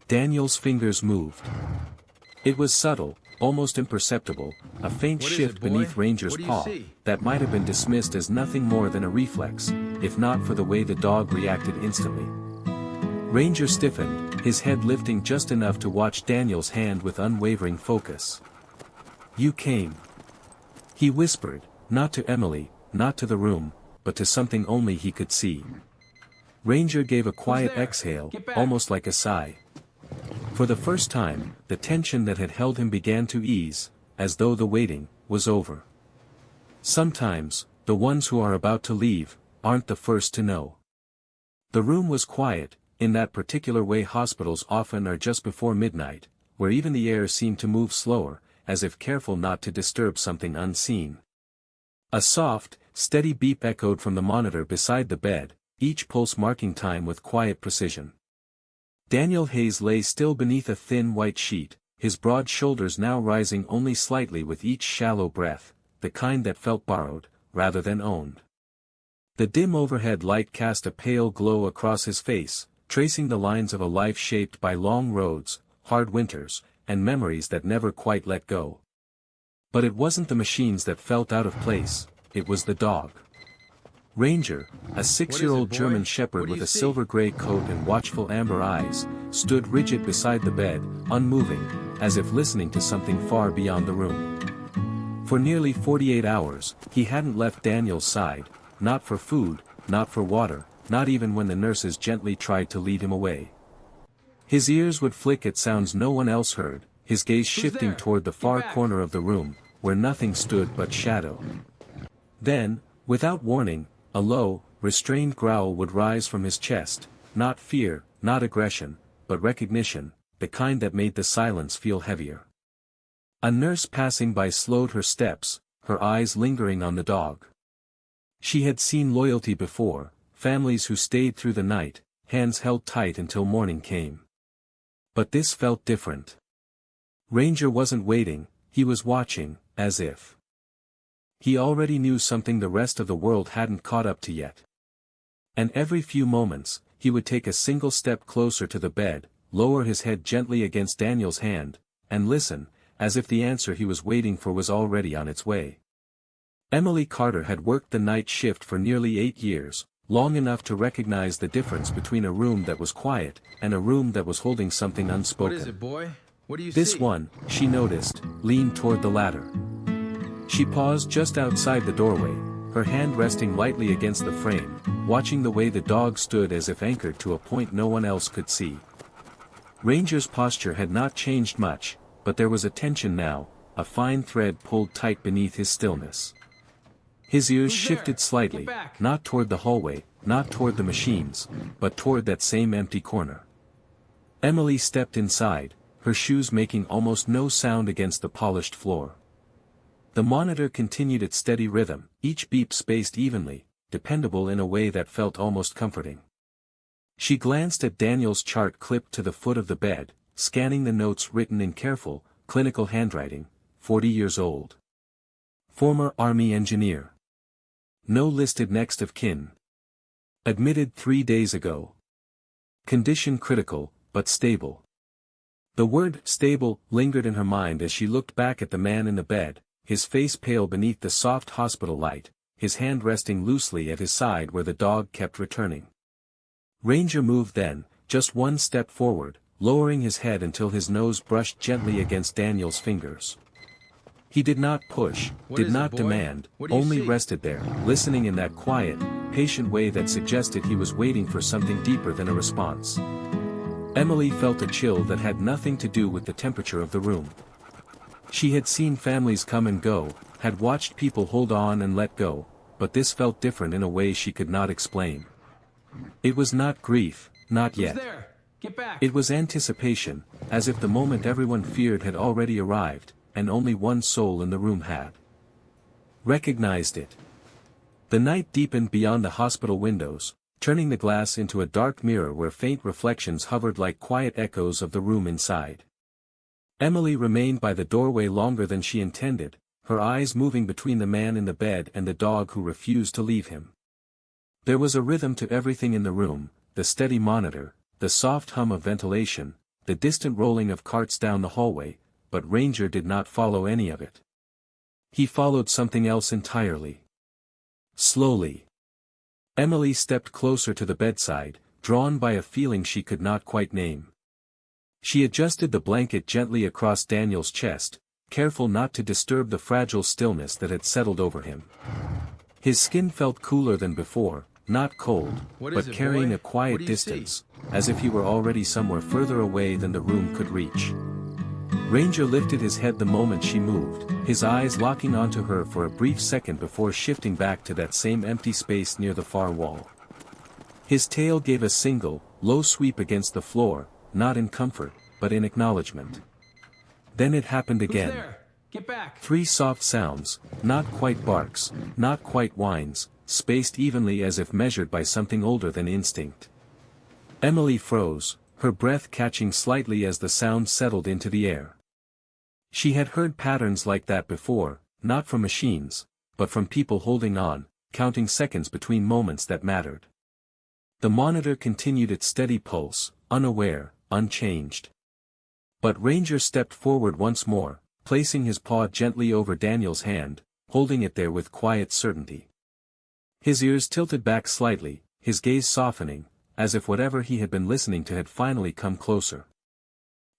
Daniel's fingers moved. It was subtle, almost imperceptible, a faint shift beneath Ranger's paw, that might have been dismissed as nothing more than a reflex, if not for the way the dog reacted instantly. Ranger stiffened, his head lifting just enough to watch Daniel's hand with unwavering focus. "You came," he whispered, not to Emily, not to the room, but to something only he could see. Ranger gave a quiet exhale, almost like a sigh. For the first time, the tension that had held him began to ease, as though the waiting was over. Sometimes, the ones who are about to leave aren't the first to know. The room was quiet, in that particular way hospitals often are just before midnight, where even the air seemed to move slower, as if careful not to disturb something unseen. A soft, steady beep echoed from the monitor beside the bed, each pulse marking time with quiet precision. Daniel Hayes lay still beneath a thin white sheet, his broad shoulders now rising only slightly with each shallow breath, the kind that felt borrowed, rather than owned. The dim overhead light cast a pale glow across his face, tracing the lines of a life shaped by long roads, hard winters, and memories that never quite let go. But it wasn't the machines that felt out of place, it was the dog. Ranger, a 6-year-old German shepherd with a silver-gray coat and watchful amber eyes, stood rigid beside the bed, unmoving, as if listening to something far beyond the room. For nearly 48 hours, he hadn't left Daniel's side, not for food, not for water, not even when the nurses gently tried to lead him away. His ears would flick at sounds no one else heard, his gaze shifting toward the far corner of the room, where nothing stood but shadow. Then, without warning, a low, restrained growl would rise from his chest, not fear, not aggression, but recognition, the kind that made the silence feel heavier. A nurse passing by slowed her steps, her eyes lingering on the dog. She had seen loyalty before, families who stayed through the night, hands held tight until morning came. But this felt different. Ranger wasn't waiting, he was watching, as if he already knew something the rest of the world hadn't caught up to yet. And every few moments, he would take a single step closer to the bed, lower his head gently against Daniel's hand, and listen, as if the answer he was waiting for was already on its way. Emily Carter had worked the night shift for nearly 8 years, long enough to recognize the difference between a room that was quiet, and a room that was holding something unspoken. What is it, boy? What do you This see? one, she noticed, leaned toward the ladder. She paused just outside the doorway, her hand resting lightly against the frame, watching the way the dog stood as if anchored to a point no one else could see. Ranger's posture had not changed much, but there was a tension now, a fine thread pulled tight beneath his stillness. His ears shifted slightly, not toward the hallway, not toward the machines, but toward that same empty corner. Emily stepped inside, her shoes making almost no sound against the polished floor. The monitor continued its steady rhythm, each beep spaced evenly, dependable in a way that felt almost comforting. She glanced at Daniel's chart clipped to the foot of the bed, scanning the notes written in careful, clinical handwriting, 40 years old. Former Army engineer. No listed next of kin. Admitted 3 days ago. Condition critical, but stable. The word stable lingered in her mind as she looked back at the man in the bed, his face pale beneath the soft hospital light, his hand resting loosely at his side where the dog kept returning. Ranger moved then, just one step forward, lowering his head until his nose brushed gently against Daniel's fingers. He did not push, did not demand, only rested there, listening in that quiet, patient way that suggested he was waiting for something deeper than a response. Emily felt a chill that had nothing to do with the temperature of the room. She had seen families come and go, had watched people hold on and let go, but this felt different in a way she could not explain. It was not grief, not yet. It was anticipation, as if the moment everyone feared had already arrived, and only one soul in the room had recognized it. The night deepened beyond the hospital windows, turning the glass into a dark mirror where faint reflections hovered like quiet echoes of the room inside. Emily remained by the doorway longer than she intended, her eyes moving between the man in the bed and the dog who refused to leave him. There was a rhythm to everything in the room, the steady monitor, the soft hum of ventilation, the distant rolling of carts down the hallway, but Ranger did not follow any of it. He followed something else entirely. Slowly. Emily stepped closer to the bedside, drawn by a feeling she could not quite name. She adjusted the blanket gently across Daniel's chest, careful not to disturb the fragile stillness that had settled over him. His skin felt cooler than before, not cold, but carrying a quiet distance, as if he were already somewhere further away than the room could reach. Ranger lifted his head the moment she moved, his eyes locking onto her for a brief second before shifting back to that same empty space near the far wall. His tail gave a single, low sweep against the floor, not in comfort, but in acknowledgement. Then it happened again. Who's there? Get back! 3 soft sounds, not quite barks, not quite whines, spaced evenly as if measured by something older than instinct. Emily froze, her breath catching slightly as the sound settled into the air. She had heard patterns like that before, not from machines, but from people holding on, counting seconds between moments that mattered. The monitor continued its steady pulse, unaware, unchanged. But Ranger stepped forward once more, placing his paw gently over Daniel's hand, holding it there with quiet certainty. His ears tilted back slightly, his gaze softening, as if whatever he had been listening to had finally come closer.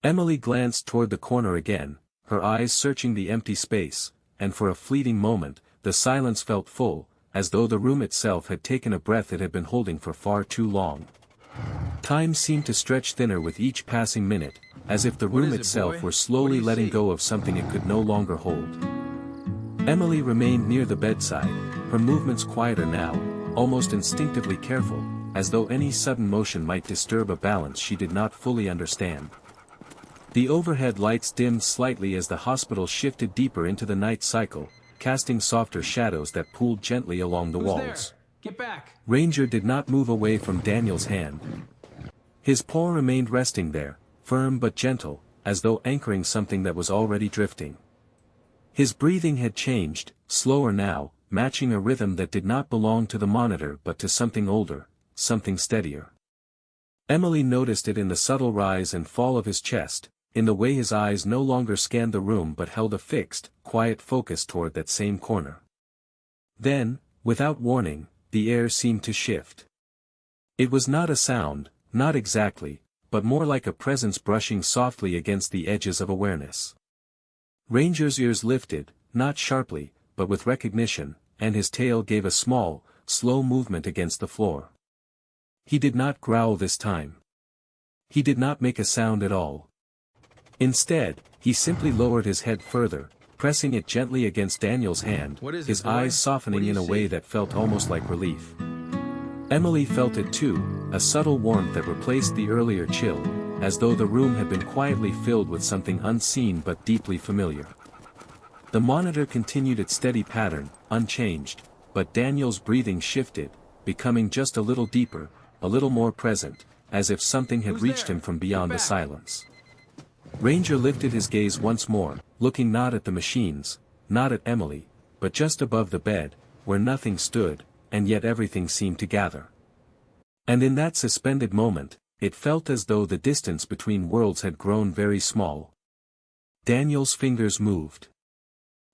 Emily glanced toward the corner again, her eyes searching the empty space, and for a fleeting moment, the silence felt full, as though the room itself had taken a breath it had been holding for far too long. Time seemed to stretch thinner with each passing minute, as if the room itself were slowly letting go of something it could no longer hold. Emily remained near the bedside, her movements quieter now, almost instinctively careful, as though any sudden motion might disturb a balance she did not fully understand. The overhead lights dimmed slightly as the hospital shifted deeper into the night cycle, casting softer shadows that pooled gently along the walls. Get back! Ranger did not move away from Daniel's hand. His paw remained resting there, firm but gentle, as though anchoring something that was already drifting. His breathing had changed, slower now, matching a rhythm that did not belong to the monitor but to something older, something steadier. Emily noticed it in the subtle rise and fall of his chest, in the way his eyes no longer scanned the room but held a fixed, quiet focus toward that same corner. Then, without warning, the air seemed to shift. It was not a sound, not exactly, but more like a presence brushing softly against the edges of awareness. Ranger's ears lifted, not sharply, but with recognition, and his tail gave a small, slow movement against the floor. He did not growl this time. He did not make a sound at all. Instead, he simply lowered his head further, pressing it gently against Daniel's hand, his eyes softening in a way that felt almost like relief. Emily felt it too, a subtle warmth that replaced the earlier chill, as though the room had been quietly filled with something unseen but deeply familiar. The monitor continued its steady pattern, unchanged, but Daniel's breathing shifted, becoming just a little deeper, a little more present, as if something had reached him from beyond the silence. Ranger lifted his gaze once more, looking not at the machines, not at Emily, but just above the bed, where nothing stood, and yet everything seemed to gather. And in that suspended moment, it felt as though the distance between worlds had grown very small. Daniel's fingers moved.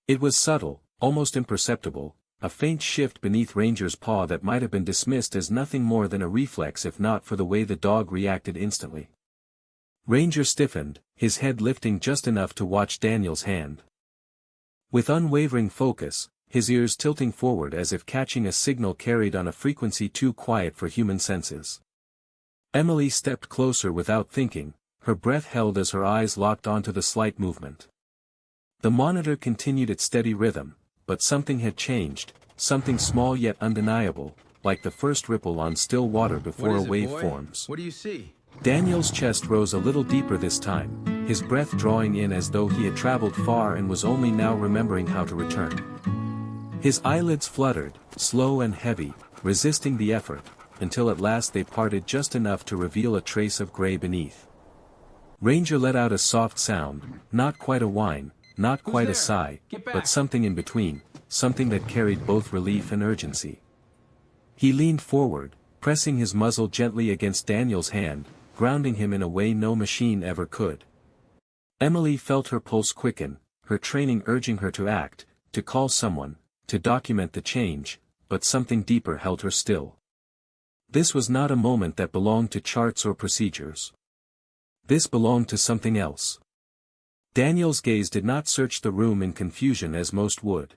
It was subtle, almost imperceptible, a faint shift beneath Ranger's paw that might have been dismissed as nothing more than a reflex if not for the way the dog reacted instantly. Ranger stiffened, his head lifting just enough to watch Daniel's hand. With unwavering focus, his ears tilting forward as if catching a signal carried on a frequency too quiet for human senses. Emily stepped closer without thinking, her breath held as her eyes locked onto the slight movement. The monitor continued its steady rhythm, but something had changed, something small yet undeniable, like the first ripple on still water before a wave forms. What do you see? Daniel's chest rose a little deeper this time, his breath drawing in as though he had traveled far and was only now remembering how to return. His eyelids fluttered, slow and heavy, resisting the effort, until at last they parted just enough to reveal a trace of gray beneath. Ranger let out a soft sound, not quite a whine, not quite a sigh, but something in between, something that carried both relief and urgency. He leaned forward, pressing his muzzle gently against Daniel's hand, grounding him in a way no machine ever could. Emily felt her pulse quicken, her training urging her to act, to call someone, to document the change, but something deeper held her still. This was not a moment that belonged to charts or procedures. This belonged to something else. Daniel's gaze did not search the room in confusion as most would.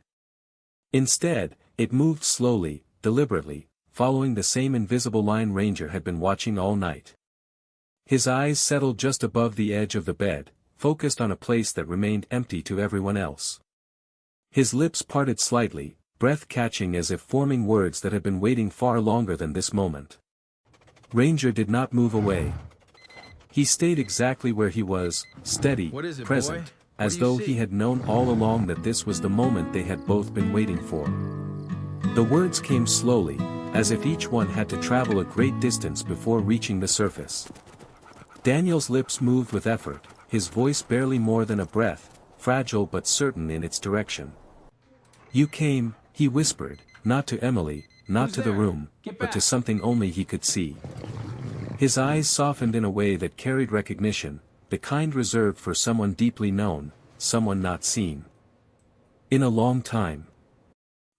Instead, it moved slowly, deliberately, following the same invisible line Ranger had been watching all night. His eyes settled just above the edge of the bed, focused on a place that remained empty to everyone else. His lips parted slightly, breath catching as if forming words that had been waiting far longer than this moment. Ranger did not move away. He stayed exactly where he was, steady, present, as though he had known all along that this was the moment they had both been waiting for. The words came slowly, as if each one had to travel a great distance before reaching the surface. Daniel's lips moved with effort, his voice barely more than a breath, fragile but certain in its direction. "You came," he whispered, not to Emily, not to the room, but to something only he could see. His eyes softened in a way that carried recognition, the kind reserved for someone deeply known, someone not seen. In a long time.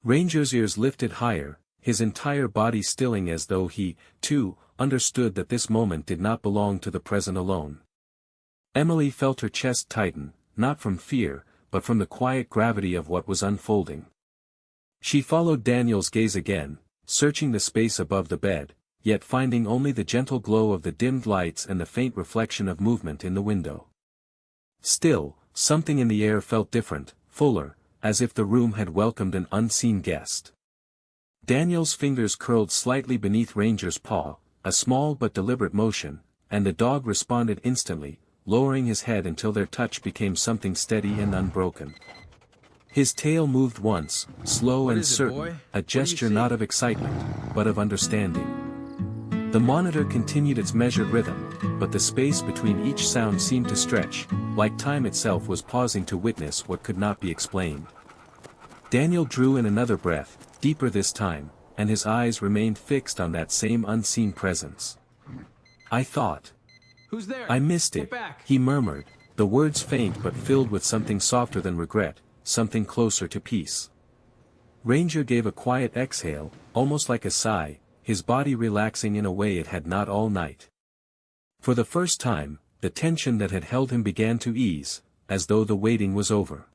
Ranger's ears lifted higher, his entire body stilling as though he, too, understood that this moment did not belong to the present alone. Emily felt her chest tighten, not from fear, but from the quiet gravity of what was unfolding. She followed Daniel's gaze again, searching the space above the bed, yet finding only the gentle glow of the dimmed lights and the faint reflection of movement in the window. Still, something in the air felt different, fuller, as if the room had welcomed an unseen guest. Daniel's fingers curled slightly beneath Ranger's paw, a small but deliberate motion, and the dog responded instantly, lowering his head until their touch became something steady and unbroken. His tail moved once, slow and certain, a gesture not of excitement, but of understanding. The monitor continued its measured rhythm, but the space between each sound seemed to stretch, like time itself was pausing to witness what could not be explained. Daniel drew in another breath, deeper this time, and his eyes remained fixed on that same unseen presence. "I thought. Who's there? I missed it," he murmured, the words faint but filled with something softer than regret, something closer to peace. Ranger gave a quiet exhale, almost like a sigh, his body relaxing in a way it had not all night. For the first time, the tension that had held him began to ease, as though the waiting was over.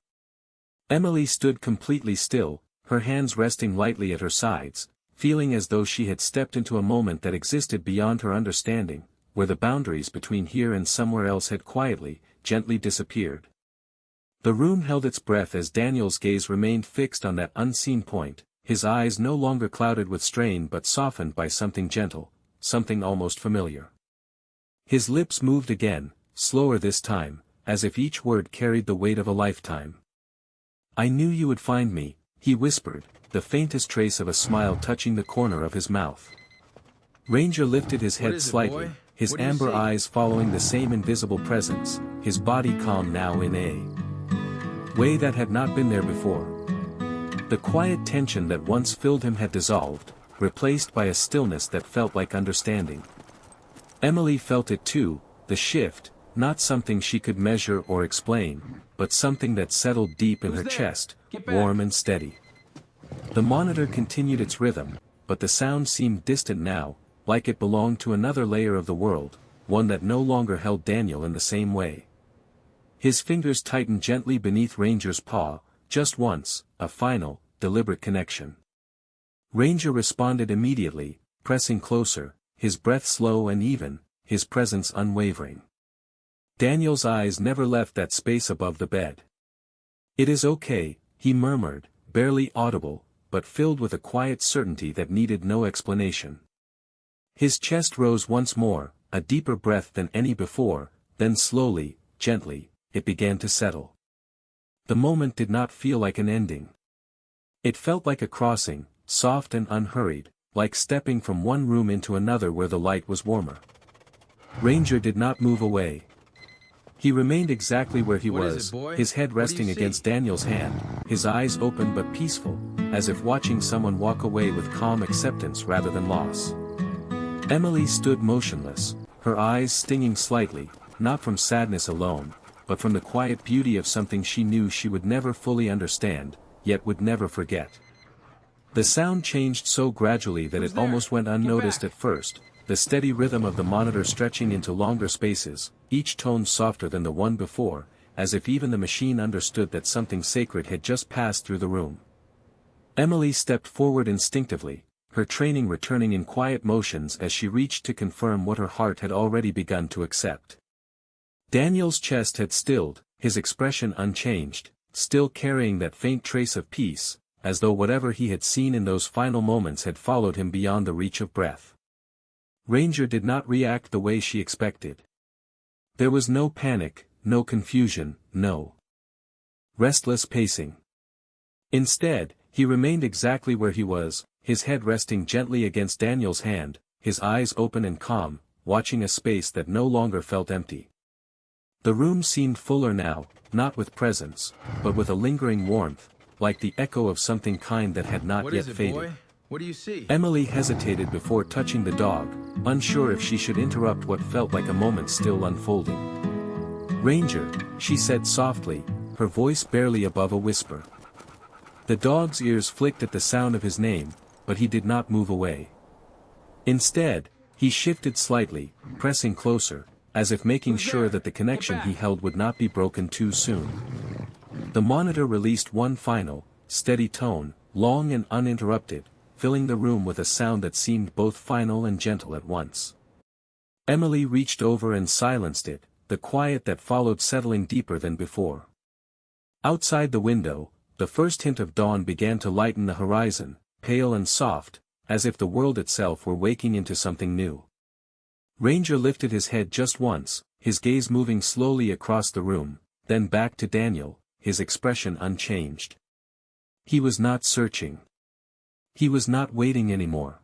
Emily stood completely still, her hands resting lightly at her sides, feeling as though she had stepped into a moment that existed beyond her understanding, where the boundaries between here and somewhere else had quietly, gently disappeared. The room held its breath as Daniel's gaze remained fixed on that unseen point, his eyes no longer clouded with strain but softened by something gentle, something almost familiar. His lips moved again, slower this time, as if each word carried the weight of a lifetime. "I knew you would find me," he whispered, the faintest trace of a smile touching the corner of his mouth. Ranger lifted his head slightly, his amber eyes following the same invisible presence, his body calm now in a way that had not been there before. The quiet tension that once filled him had dissolved, replaced by a stillness that felt like understanding. Emily felt it too, the shift, not something she could measure or explain, but something that settled deep in her chest, warm and steady. The monitor continued its rhythm, but the sound seemed distant now, like it belonged to another layer of the world, one that no longer held Daniel in the same way. His fingers tightened gently beneath Ranger's paw, just once, a final, deliberate connection. Ranger responded immediately, pressing closer, his breath slow and even, his presence unwavering. Daniel's eyes never left that space above the bed. "It is okay," he murmured, barely audible, but filled with a quiet certainty that needed no explanation. His chest rose once more, a deeper breath than any before, then slowly, gently, it began to settle. The moment did not feel like an ending. It felt like a crossing, soft and unhurried, like stepping from one room into another where the light was warmer. Ranger did not move away. He remained exactly where he was, his head resting against Daniel's hand, his eyes open but peaceful, as if watching someone walk away with calm acceptance rather than loss. Emily stood motionless, her eyes stinging slightly, not from sadness alone, but from the quiet beauty of something she knew she would never fully understand, yet would never forget. The sound changed so gradually that it almost went unnoticed at first, the steady rhythm of the monitor stretching into longer spaces, each tone softer than the one before, as if even the machine understood that something sacred had just passed through the room. Emily stepped forward instinctively, her training returning in quiet motions as she reached to confirm what her heart had already begun to accept. Daniel's chest had stilled, his expression unchanged, still carrying that faint trace of peace, as though whatever he had seen in those final moments had followed him beyond the reach of breath. Ranger did not react the way she expected. There was no panic, no confusion, no restless pacing. Instead, he remained exactly where he was, his head resting gently against Daniel's hand, his eyes open and calm, watching a space that no longer felt empty. The room seemed fuller now, not with presence, but with a lingering warmth, like the echo of something kind that had not yet faded. Boy? What do you see? Emily hesitated before touching the dog, unsure if she should interrupt what felt like a moment still unfolding. "Ranger," she said softly, her voice barely above a whisper. The dog's ears flicked at the sound of his name, but he did not move away. Instead, he shifted slightly, pressing closer, as if making sure that the connection he held would not be broken too soon. The monitor released one final, steady tone, long and uninterrupted, filling the room with a sound that seemed both final and gentle at once. Emily reached over and silenced it, the quiet that followed settling deeper than before. Outside the window, the first hint of dawn began to lighten the horizon, pale and soft, as if the world itself were waking into something new. Ranger lifted his head just once, his gaze moving slowly across the room, then back to Daniel, his expression unchanged. He was not searching. He was not waiting anymore.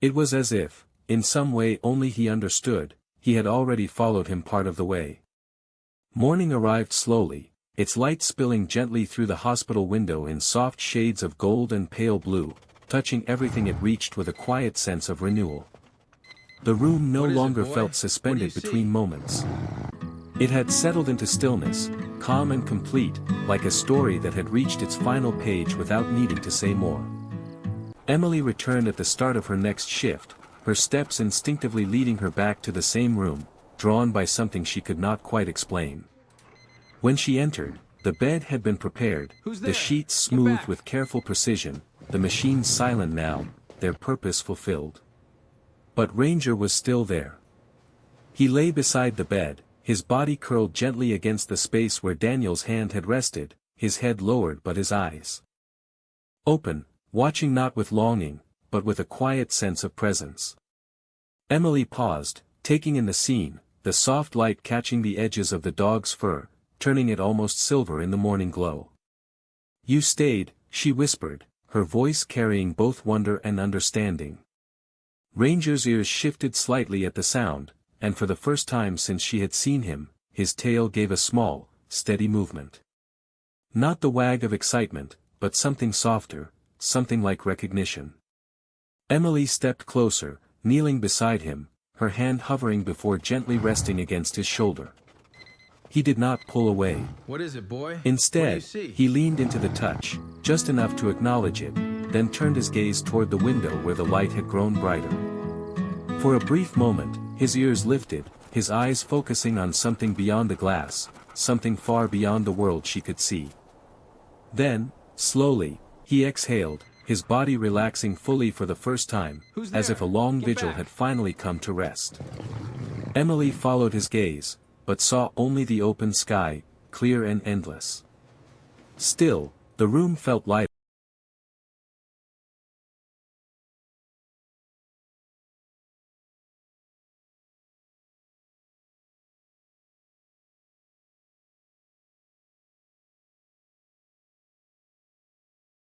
It was as if, in some way only he understood, he had already followed him part of the way. Morning arrived slowly, its light spilling gently through the hospital window in soft shades of gold and pale blue, touching everything it reached with a quiet sense of renewal. The room no longer felt suspended between moments. It had settled into stillness, calm and complete, like a story that had reached its final page without needing to say more. Emily returned at the start of her next shift, her steps instinctively leading her back to the same room, drawn by something she could not quite explain. When she entered, the bed had been prepared, the sheets smoothed with careful precision, the machines silent now, their purpose fulfilled. But Ranger was still there. He lay beside the bed, his body curled gently against the space where Daniel's hand had rested, his head lowered but his eyes open, watching not with longing, but with a quiet sense of presence. Emily paused, taking in the scene, the soft light catching the edges of the dog's fur, turning it almost silver in the morning glow. "You stayed," she whispered, her voice carrying both wonder and understanding. Ranger's ears shifted slightly at the sound, and for the first time since she had seen him, his tail gave a small, steady movement. Not the wag of excitement, but something softer, something like recognition. Emily stepped closer, kneeling beside him, her hand hovering before gently resting against his shoulder. He did not pull away. "What is it, boy? Instead, What do you see?" he leaned into the touch, just enough to acknowledge it, then turned his gaze toward the window where the light had grown brighter. For a brief moment, his ears lifted, his eyes focusing on something beyond the glass, something far beyond the world she could see. Then, slowly, he exhaled, his body relaxing fully for the first time, as if a long vigil had finally come to rest. Emily followed his gaze, but saw only the open sky, clear and endless. Still, the room felt lighter.